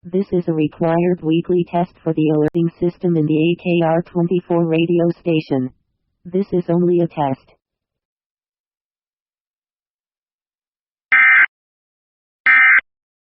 This is a required weekly test for the alerting system in the AKR 24 radio station. This is only a test.